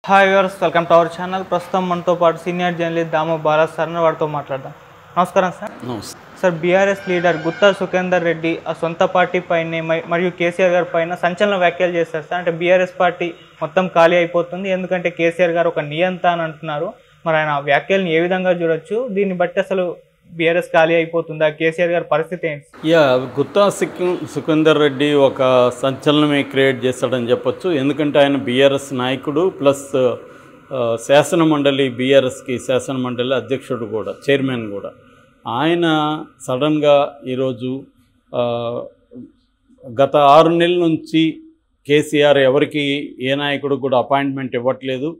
Hi viewers, welcome to our channel. ప్రస్తుతం మనతో పాటు senior journalist Damu Bala sir వారితో మాట్లాడదాం. నమస్కారం sir. Sir, BRS leader Gutta Sukhender Reddy ఆ సొంత పార్టీ పైన మరియు కేసీఆర్ గారి పైన సంచలన వ్యాఖ్యలు చేస్తారు సార్. అంటే బీఆర్ఎస్ పార్టీ మొత్తం ఖాళీ అయిపోతుంది, ఎందుకంటే కేసీఆర్ గారు ఒక నియంత అని అంటున్నారు. మరి ఆయన వ్యాఖ్యలను ఏ విధంగా చూడొచ్చు? దీన్ని బట్టి అసలు బీఆర్ఎస్ ఖాళీ అయిపోతుందా? కేసీఆర్ గారి పరిస్థితి ఏంటి? గుత్తా సుఖేందర్ రెడ్డి ఒక సంచలనమే క్రియేట్ చేస్తాడని చెప్పొచ్చు. ఎందుకంటే ఆయన బీఆర్ఎస్ నాయకుడు ప్లస్ శాసనమండలి, బీఆర్ఎస్కి శాసనమండలి అధ్యక్షుడు కూడా, చైర్మన్ కూడా. ఆయన సడన్గా ఈరోజు గత 6 నెలల నుంచి కేసీఆర్ ఎవరికి ఏ నాయకుడు కూడా అపాయింట్మెంట్ ఇవ్వట్లేదు.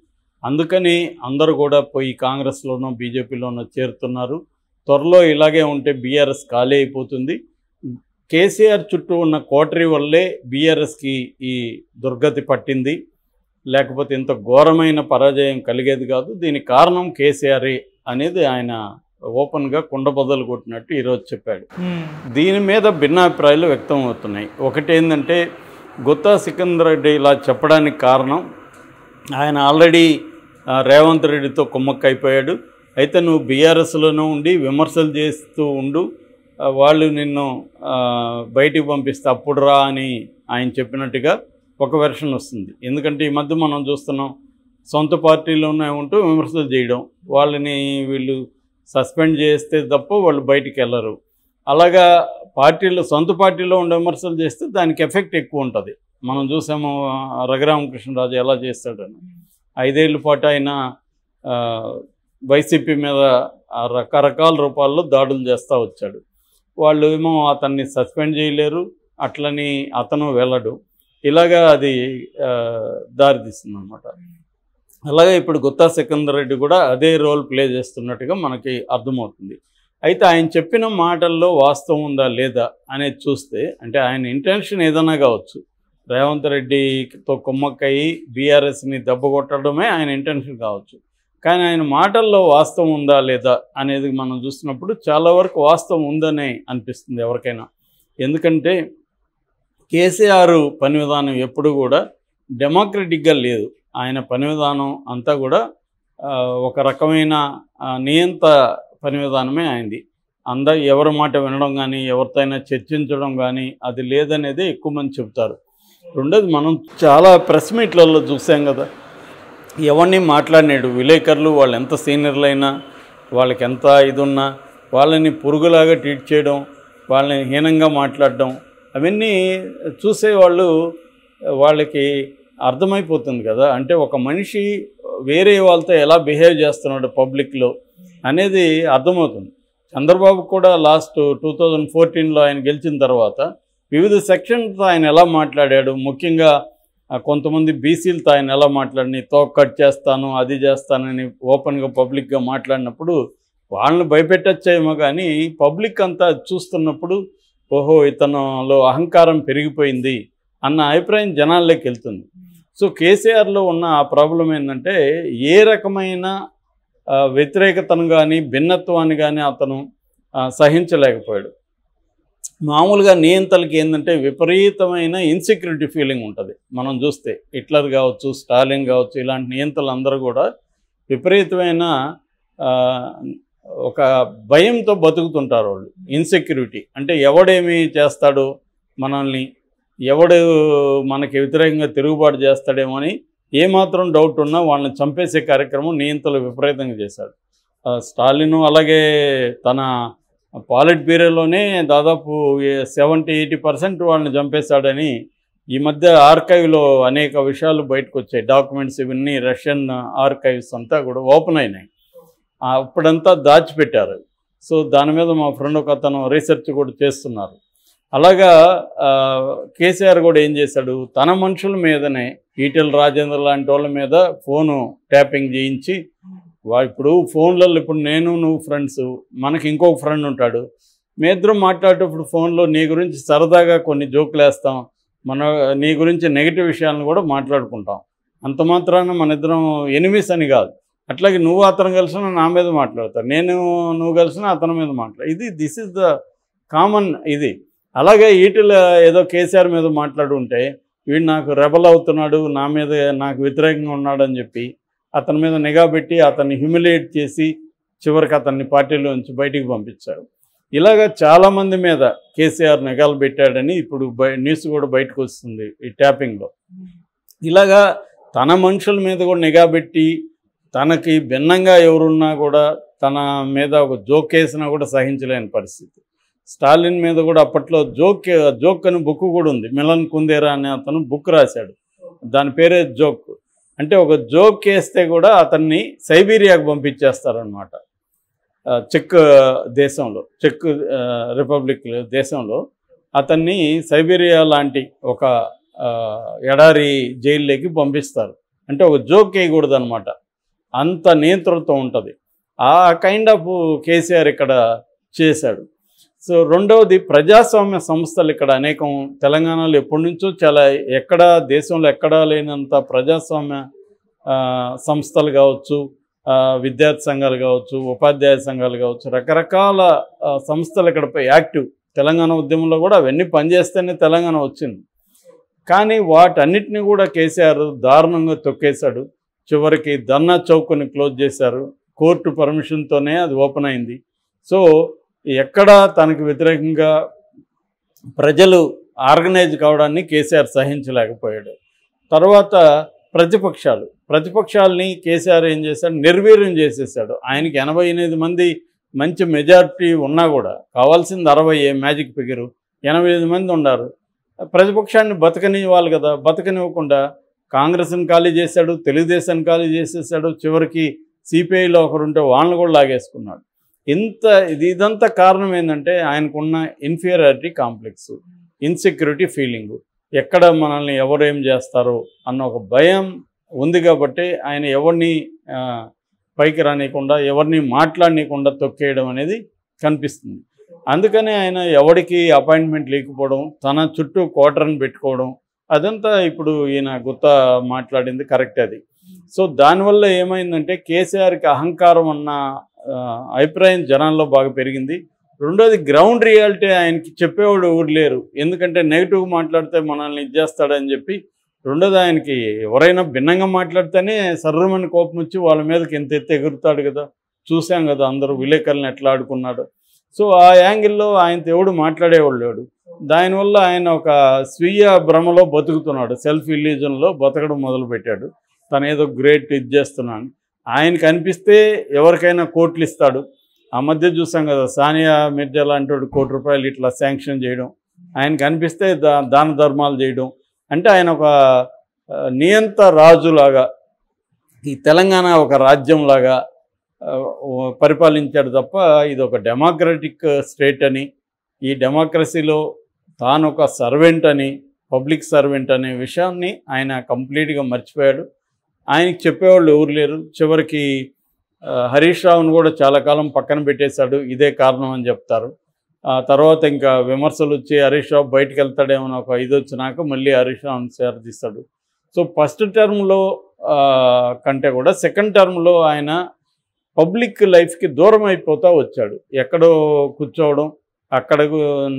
అందుకని అందరూ కూడా పోయి కాంగ్రెస్లోనో బీజేపీలోనో చేరుతున్నారు. త్వరలో ఇలాగే ఉంటే బీఆర్ఎస్ ఖాళీ అయిపోతుంది. కేసీఆర్ చుట్టూ ఉన్న కోటరీ వల్లే బీఆర్ఎస్కి ఈ దుర్గతి పట్టింది, లేకపోతే ఇంత ఘోరమైన పరాజయం కలిగేది కాదు. దీనికి కారణం కేసీఆరే అనేది ఆయన ఓపెన్గా కుండబద్దలు కొట్టినట్టు ఈరోజు చెప్పాడు. దీని మీద భిన్నాభిప్రాయాలు వ్యక్తం అవుతున్నాయి. ఒకటి ఏంటంటే, గుత్తా సుఖేందర్ రెడ్డి ఇలా చెప్పడానికి కారణం, ఆయన ఆల్రెడీ రేవంత్ రెడ్డితో కుమ్మక్కైపోయాడు. అయితే నువ్వు బీఆర్ఎస్లోనూ ఉండి విమర్శలు చేస్తూ ఉండు, వాళ్ళు నిన్ను బయటికి పంపిస్తే అప్పుడు రా అని ఆయన చెప్పినట్టుగా ఒక వెర్షన్ వస్తుంది. ఎందుకంటే ఈ మధ్య మనం చూస్తున్నాం, సొంత పార్టీలోనే ఉంటూ విమర్శలు చేయడం, వాళ్ళని వీళ్ళు సస్పెండ్ చేస్తే తప్ప వాళ్ళు బయటికి వెళ్ళరు. అలాగా సొంత పార్టీలో ఉండే విమర్శలు చేస్తే దానికి ఎఫెక్ట్ ఎక్కువ ఉంటుంది. మనం చూసాము రఘురామకృష్ణరాజు ఎలా చేస్తాడని. 5 ఏళ్ల పాటు ఆయన వైసీపీ మీద రకరకాల రూపాల్లో దాడులు చేస్తూ వచ్చాడు. వాళ్ళు ఏమో అతన్ని సస్పెండ్ చేయలేరు, అట్లని అతను వెళ్ళడు. ఇలాగా అది దారితీస్తుంది అన్నమాట. అలాగే ఇప్పుడు గుత్తా సుఖేందర్ రెడ్డి కూడా అదే రోల్ ప్లే చేస్తున్నట్టుగా మనకి అర్థమవుతుంది. అయితే ఆయన చెప్పిన మాటల్లో వాస్తవం ఉందా లేదా అనేది చూస్తే, అంటే ఆయన ఇంటెన్షన్ ఏదైనా కావచ్చు, రేవంత్ రెడ్డితో కుమ్మక్కయి బీఆర్ఎస్ని దెబ్బకొట్టడమే ఆయన ఇంటెన్షన్ కావచ్చు. కానీ ఆయన మాటల్లో వాస్తవం ఉందా లేదా అనేది మనం చూసినప్పుడు చాలా వరకు వాస్తవం ఉందనే అనిపిస్తుంది ఎవరికైనా. ఎందుకంటే కేసీఆర్ పని విధానం ఎప్పుడు కూడా డెమోక్రటిక్గా లేదు. ఆయన పని విధానం అంతా కూడా ఒక రకమైన నియంత పని విధానమే అయింది. ఎవరి మాట వినడం కానీ, ఎవరితో అయినా చర్చించడం కానీ అది లేదనేది ఎక్కువ మంది చెబుతారు. రెండోది, మనం చాలా ప్రెస్ మీట్లలో చూసాం కదా, ఎవరిని మాట్లాడినాడు. విలేకరులు వాళ్ళు ఎంత సీనియర్లైనా, వాళ్ళకి ఎంత ఇది ఉన్నా వాళ్ళని పురుగులాగా ట్రీట్ చేయడం, వాళ్ళని హీనంగా మాట్లాడడం, అవన్నీ చూసేవాళ్ళు వాళ్ళకి అర్థమైపోతుంది కదా. అంటే ఒక మనిషి వేరే వాళ్ళతో ఎలా బిహేవ్ చేస్తున్నాడు పబ్లిక్లో అనేది అర్థమవుతుంది. చంద్రబాబు కూడా లాస్ట్ 2014లో ఆయన గెలిచిన తర్వాత వివిధ సెక్షన్స్తో ఆయన ఎలా మాట్లాడాడు, ముఖ్యంగా కొంతమంది బీసీలతో ఆయన ఎలా మాట్లాడి తోక కట్ చేస్తాను, అది చేస్తానని ఓపెన్గా పబ్లిక్గా మాట్లాడినప్పుడు వాళ్ళని భయపెట్టచ్చేమో, కానీ పబ్లిక్ అంతా చూస్తున్నప్పుడు ఓహో ఇతనులో అహంకారం పెరిగిపోయింది అన్న అభిప్రాయం జనాల్లోకి వెళ్తుంది. సో కేసీఆర్లో ఉన్న ఆ ప్రాబ్లం ఏంటంటే, ఏ రకమైన వ్యతిరేకతను కానీ భిన్నత్వాన్ని కానీ అతను సహించలేకపోయాడు. మామూలుగా నియంతలకి ఏంటంటే విపరీతమైన ఇన్సెక్యూరిటీ ఫీలింగ్ ఉంటుంది. మనం చూస్తే హిట్లర్ కావచ్చు, స్టాలిన్ కావచ్చు, ఇలాంటి నియంతలు అందరూ కూడా విపరీతమైన ఒక భయంతో బతుకుతుంటారు వాళ్ళు. ఇన్సెక్యూరిటీ అంటే ఎవడేమి చేస్తాడో మనల్ని, ఎవడు మనకి వ్యతిరేకంగా తిరుగుబాటు చేస్తాడేమో అని ఏమాత్రం డౌట్ ఉన్నా వాళ్ళని చంపేసే కార్యక్రమం నియంతలు విపరీతంగా చేశాడు. స్టాలిన్ అలాగే తన పాలిట్ బ్యూరోలోనే దాదాపు 70-80% వాళ్ళని చంపేశాడని ఈ మధ్య ఆర్కైవ్లో అనేక విషయాలు బయటకు వచ్చాయి. డాక్యుమెంట్స్ ఇవన్నీ రష్యన్ ఆర్కైవ్స్ అంతా కూడా ఓపెన్ అయినాయి. అప్పుడంతా దాచిపెట్టారు. సో దాని మీద మా ఫ్రెండ్ ఒక అతను రీసెర్చ్ కూడా చేస్తున్నారు. అలాగా కేసీఆర్ కూడా ఏం చేశాడు, తన మనుషుల మీదనే ఈటెల రాజేంద్ర లాంటి వాళ్ళ మీద ఫోను ట్యాపింగ్ చేయించి, ఇప్పుడు ఫోన్లలో ఇప్పుడు నేను నువ్వు ఫ్రెండ్స్, మనకి ఇంకొక ఫ్రెండ్ ఉంటాడు, మీ ఇద్దరం మాట్లాడేటప్పుడు ఫోన్లో నీ గురించి సరదాగా కొన్ని జోకులు వేస్తాం, నీ గురించి నెగిటివ్ విషయాలను కూడా మాట్లాడుకుంటాం. అంత మాత్రాన మన ఇద్దరం ఎనిమీస్ అని కాదు. అట్లాగే నువ్వు అతను కలిసినా నా మీద మాట్లాడతావు, నువ్వు కలిసినా అతని మీద దిస్ ఇస్ ద కామన్ ఇది. అలాగే ఈటెల ఏదో కేసీఆర్ మీద మాట్లాడుంటే వీడు నాకు రెబల్ అవుతున్నాడు, నా మీద నాకు వ్యతిరేకంగా ఉన్నాడని చెప్పి అతని మీద నిఘా పెట్టి అతన్ని హ్యూమిలియేట్ చేసి చివరికి అతన్ని పార్టీలోంచి బయటికి పంపించారు. ఇలాగా చాలామంది మీద కేసీఆర్ నిఘాలు పెట్టాడని ఇప్పుడు న్యూస్ కూడా బయటకు వస్తుంది ఈ ట్యాపింగ్లో. ఇలాగా తన మనుషుల మీద కూడా నిఘా పెట్టి తనకి భిన్నంగా ఎవరున్నా కూడా తన మీద ఒక జోక్ వేసినా కూడా సహించలేని పరిస్థితి. స్టాలిన్ మీద కూడా అప్పట్లో జోక్ అని బుక్ కూడా ఉంది. మిలన్ కుందేరా అనే అతను బుక్ రాశాడు, దాని పేరే జోక్. అంటే ఒక జోక్ వేస్తే కూడా అతన్ని సైబీరియాకు పంపించేస్తారనమాట. చెక్ దేశంలో, చెక్ రిపబ్లిక్ దేశంలో అతన్ని సైబీరియా లాంటి ఒక ఎడారి జైల్లోకి పంపిస్తారు. అంటే ఒక జోక్ వేయకూడదు అనమాట, అంత నియంత్రణతో ఉంటుంది. ఆ కైండ్ ఆఫ్ కేసీఆర్ ఇక్కడ చేశాడు. సో రెండవది, ప్రజాస్వామ్య సంస్థలు ఇక్కడ అనేకం తెలంగాణలో ఎప్పటి నుంచో చాలా దేశంలో ఎక్కడా లేనంత ప్రజాస్వామ్య సంస్థలు కావచ్చు, విద్యార్థి సంఘాలు కావచ్చు, ఉపాధ్యాయ సంఘాలు కావచ్చు, రకరకాల సంస్థలు ఇక్కడపై యాక్టివ్. తెలంగాణ ఉద్యమంలో కూడా అవన్నీ పనిచేస్తేనే తెలంగాణ వచ్చింది. కానీ వాటన్నిటిని కూడా కేసీఆర్ దారుణంగా తొక్కేశాడు. చివరికి ధర్నా చౌక్ని క్లోజ్ చేశారు, కోర్టు పర్మిషన్తోనే అది ఓపెన్ అయింది. సో ఎక్కడ తనకు వ్యతిరేకంగా ప్రజలు ఆర్గనైజ్ కావడాన్ని కేసీఆర్ సహించలేకపోయాడు. తర్వాత ప్రతిపక్షాలని కేసీఆర్ ఏం చేశాడు, నిర్వీర్యం చేసేసాడు. ఆయనకి 88 మంది మంచి మెజారిటీ ఉన్నా కూడా కావాల్సింది 60 మ్యాజిక్ ఫిగరు, 85 మంది ఉన్నారు. ప్రతిపక్షాన్ని బతకనివ్వాలి కదా, బతకనివ్వకుండా కాంగ్రెస్ని ఖాళీ చేశాడు, తెలుగుదేశాన్ని ఖాళీ చేసేసాడు. చివరికి సిపిఐలో ఒకరుంటే వాళ్ళని కూడా లాగేసుకున్నాడు. ఇదంతా కారణం ఏంటంటే ఆయనకున్న ఇన్ఫీరియారిటీ కాంప్లెక్స్, ఇన్సెక్యూరిటీ ఫీలింగు. ఎక్కడ మనల్ని ఎవరేం చేస్తారో అన్న ఒక భయం ఉంది కాబట్టి ఆయన ఎవరిని పైకి రానియకుండా, ఎవరిని మాట్లాడనీయకుండా తొక్కేయడం అనేది కనిపిస్తుంది. అందుకని ఆయన ఎవరికి అపాయింట్మెంట్ లేకపోవడం, తన చుట్టూ క్వార్టర్ని పెట్టుకోవడం, అదంతా ఇప్పుడు ఈయన గుత్తా మాట్లాడింది కరెక్ట్ అది. సో దానివల్ల ఏమైందంటే కేసీఆర్కి అహంకారం అన్న అభిప్రాయం జనాల్లో బాగా పెరిగింది. రెండోది, గ్రౌండ్ రియాలిటీ ఆయనకి చెప్పేవాడు ఎవరు లేరు, ఎందుకంటే నెగిటివ్ మాట్లాడితే మనల్ని ఇచ్చేస్తాడని చెప్పి. రెండోది, ఆయనకి ఎవరైనా భిన్నంగా మాట్లాడితేనే సర్రమని కోపం వచ్చి వాళ్ళ మీదకి ఎంత ఎత్తి ఎగురుతాడు కదా, చూసాం కదా అందరూ విలేకరులను ఎట్లా ఆడుకున్నాడు. సో ఆ యాంగిల్లో ఆయనతో ఎవడు మాట్లాడేవాళ్ళు లేడు. దానివల్ల ఆయన ఒక స్వీయ భ్రమలో బతుకుతున్నాడు, సెల్ఫ్ ఇల్యూజన్లో బతకడం మొదలుపెట్టాడు. తను ఏదో గ్రేట్ ఇది చేస్తున్నాను. ఆయనకు అనిపిస్తే ఎవరికైనా కోట్లు ఇస్తాడు. ఆ మధ్య చూసాం కదా, సానియా మిర్జా లాంటి వాడు ₹1 ఇట్లా శాంక్షన్ చేయడం, ఆయనకు అనిపిస్తే దాన ధర్మాలు చేయడం. అంటే ఆయన ఒక నియంత రాజులాగా ఈ తెలంగాణ ఒక రాజ్యంలాగా పరిపాలించాడు తప్ప ఇది ఒక డెమోక్రటిక్ స్టేట్ అని, ఈ డెమోక్రసీలో తాను ఒక సర్వెంట్ అని, పబ్లిక్ సర్వెంట్ అనే విషయాన్ని ఆయన కంప్లీట్గా మర్చిపోయాడు. ఆయనకి చెప్పేవాళ్ళు ఎవరు లేరు. చివరికి హరీష్ రావును కూడా చాలా కాలం పక్కన పెట్టేశాడు, ఇదే కారణం అని చెప్తారు. తర్వాత ఇంకా విమర్శలు వచ్చి హరీష్ రావు బయటకు వెళ్తాడేమో ఒక ఇది వచ్చినాక మళ్ళీ హరీష్ రావుని చేరదీస్తాడు. సో ఫస్ట్ టర్మ్లో కంటే కూడా సెకండ్ టర్మ్లో ఆయన పబ్లిక్ లైఫ్కి దూరం అయిపోతూ వచ్చాడు. ఎక్కడో కూర్చోవడం, అక్కడ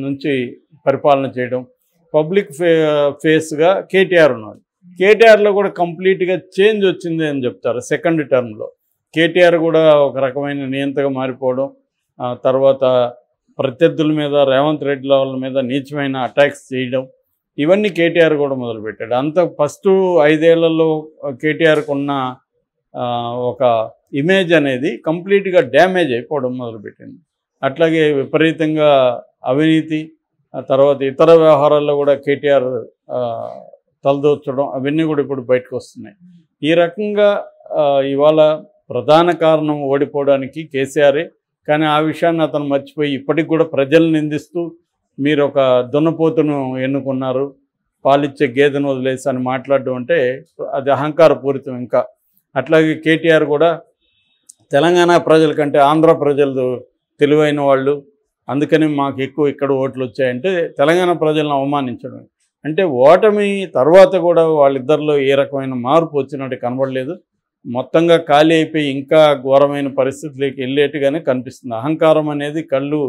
నుంచి పరిపాలన చేయడం. పబ్లిక్ ఫేస్గా కేటీఆర్ ఉన్నాడు. కేటీఆర్లో కూడా కంప్లీట్గా చేంజ్ వచ్చింది అని చెప్తారు. సెకండ్ టర్మ్లో కేటీఆర్ కూడా ఒక రకమైన నియంతగా మారిపోవడం, తర్వాత ప్రత్యర్థుల మీద, రేవంత్ రెడ్డి వాళ్ళ మీద నీచమైన అటాక్స్ చేయడం, ఇవన్నీ కేటీఆర్ కూడా మొదలుపెట్టాడు. అంత ఫస్ట్ 5 ఏళ్లలో కేటీఆర్కు ఉన్న ఒక ఇమేజ్ అనేది కంప్లీట్గా డ్యామేజ్ అయిపోవడం మొదలుపెట్టింది. అట్లాగే విపరీతంగా అవినీతి, తర్వాత ఇతర వ్యవహారాల్లో కూడా కేటీఆర్ తలదూర్చడం, అవన్నీ కూడా ఇప్పుడు బయటకు వస్తున్నాయి. ఈ రకంగా ఇవాళ ప్రధాన కారణం ఓడిపోవడానికి కేసీఆరే. కానీ ఆ విషయాన్ని అతను మర్చిపోయి ఇప్పటికి కూడా ప్రజలను నిందిస్తూ మీరు ఒక దున్నపోతును ఎన్నుకున్నారు, పాలిచ్చే గేదెను వదిలేసి అని మాట్లాడడం అంటే అది అహంకారపూరితం. ఇంకా అట్లాగే కేటీఆర్ కూడా తెలంగాణ ప్రజల కంటే ఆంధ్ర ప్రజలు తెలివైన వాళ్ళు, అందుకని మాకు ఎక్కువ ఇక్కడ ఓట్లు వచ్చాయంటే తెలంగాణ ప్రజలను అవమానించడం. అంటే ఓటమి తర్వాత కూడా వాళ్ళిద్దరిలో ఏ రకమైన మార్పు వచ్చినట్టు కనబడలేదు. మొత్తంగా ఖాళీ అయిపోయి ఇంకా ఘోరమైన పరిస్థితులకి వెళ్ళేట్టుగానే కనిపిస్తుంది. అహంకారం అనేది కళ్ళు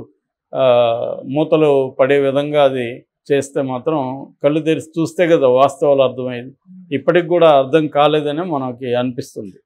మూతలు పడే విధంగా అది చేస్తే మాత్రం కళ్ళు తెరిచి చూస్తే కదా వాస్తవాలు అర్థమయ్యేది. ఇప్పటికి కూడా అర్థం కాలేదనే మనకి అనిపిస్తుంది.